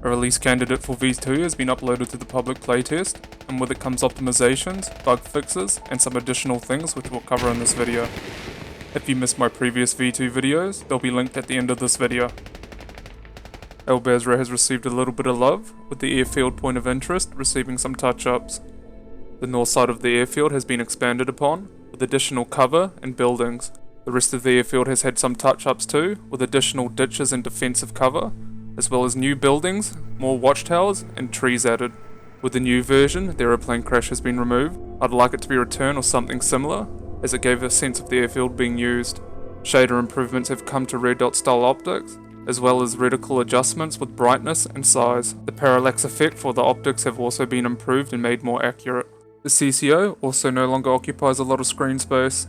A release candidate for v2 has been uploaded to the public playtest, and with it comes optimizations, bug fixes, and some additional things which we'll cover in this video. If you missed my previous v2 videos, they'll be linked at the end of this video. Basrah has received a little bit of love, with the airfield point of interest receiving some touch-ups. The north side of the airfield has been expanded upon, with additional cover and buildings. The rest of the airfield has had some touch-ups too, with additional ditches and defensive cover, as well as new buildings, more watchtowers, and trees added. With the new version, the aeroplane crash has been removed. I'd like it to be returned or something similar, as it gave a sense of the airfield being used. Shader improvements have come to red dot style optics, as well as reticle adjustments with brightness and size. The parallax effect for the optics have also been improved and made more accurate. The CCO also no longer occupies a lot of screen space.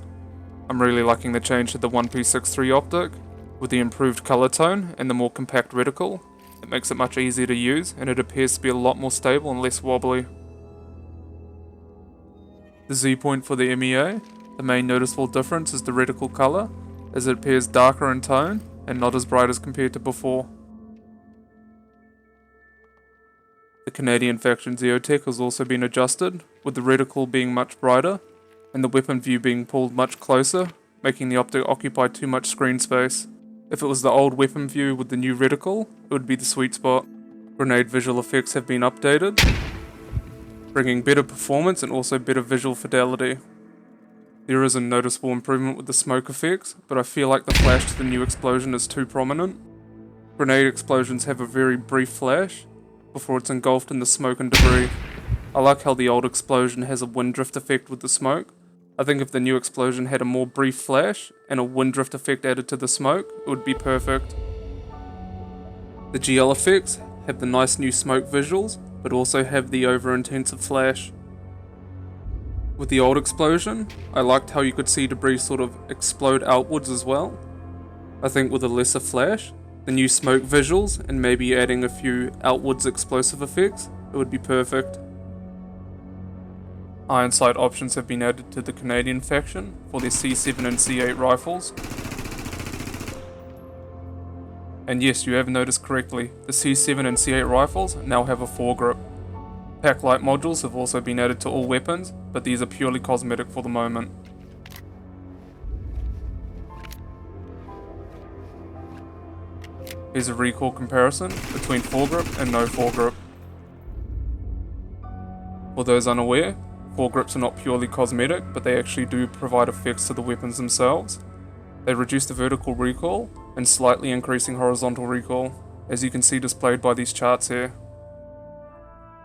I'm really liking the change to the 1p63 optic. With the improved color tone and the more compact reticle, it makes it much easier to use and it appears to be a lot more stable and less wobbly. The Z point for the MEA, the main noticeable difference is the reticle color, as it appears darker in tone and not as bright as compared to before. The Canadian faction's EOTech has also been adjusted, with the reticle being much brighter and the weapon view being pulled much closer, making the optic occupy too much screen space. If it was the old weapon view with the new reticle, it would be the sweet spot. Grenade visual effects have been updated, bringing better performance and also better visual fidelity. There is a noticeable improvement with the smoke effects, but I feel like the flash to the new explosion is too prominent. Grenade explosions have a very brief flash, before it's engulfed in the smoke and debris. I like how the old explosion has a wind drift effect with the smoke. I think if the new explosion had a more brief flash and a wind drift effect added to the smoke, it would be perfect. The GL effects have the nice new smoke visuals, but also have the over-intensive flash. With the old explosion, I liked how you could see debris sort of explode outwards as well. I think with a lesser flash, the new smoke visuals, and maybe adding a few outwards explosive effects, it would be perfect. Ironsight options have been added to the Canadian faction for their C7 and C8 rifles. And yes, you have noticed correctly, the C7 and C8 rifles now have a foregrip. Pack light modules have also been added to all weapons, but these are purely cosmetic for the moment. Here's a recoil comparison between foregrip and no foregrip. For those unaware, foregrips are not purely cosmetic, but they actually do provide effects to the weapons themselves. They reduce the vertical recoil and slightly increasing horizontal recoil, as you can see displayed by these charts here.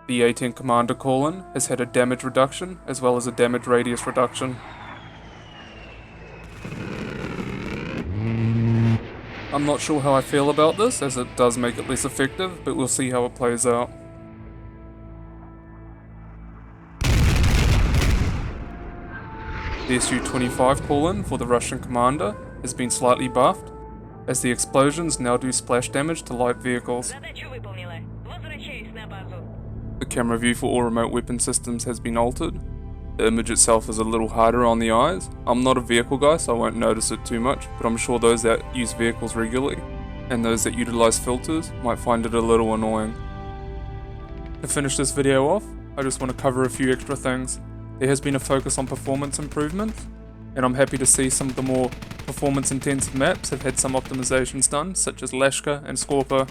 The A10 Commander call-in has had a damage reduction as well as a damage radius reduction. I'm not sure how I feel about this, as it does make it less effective, but we'll see how it plays out. The SU25 call-in for the Russian commander has been slightly buffed, as the explosions now do splash damage to light vehicles. The camera view for all remote weapon systems has been altered. The image itself is a little harder on the eyes. I'm not a vehicle guy, so I won't notice it too much, but I'm sure those that use vehicles regularly, and those that utilize filters, might find it a little annoying. To finish this video off, I just want to cover a few extra things. There has been a focus on performance improvements, and I'm happy to see some of the more performance-intensive maps have had some optimizations done, such as Lashka and Skorpa.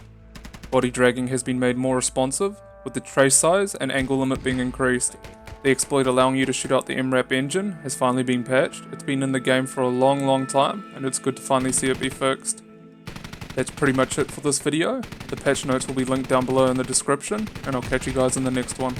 Body dragging has been made more responsive, with the trace size and angle limit being increased. The exploit allowing you to shoot out the MRAP engine has finally been patched. It's been in the game for a long time, and it's good to finally see it be fixed. That's pretty much it for this video. The patch notes will be linked down below in the description, and I'll catch you guys in the next one.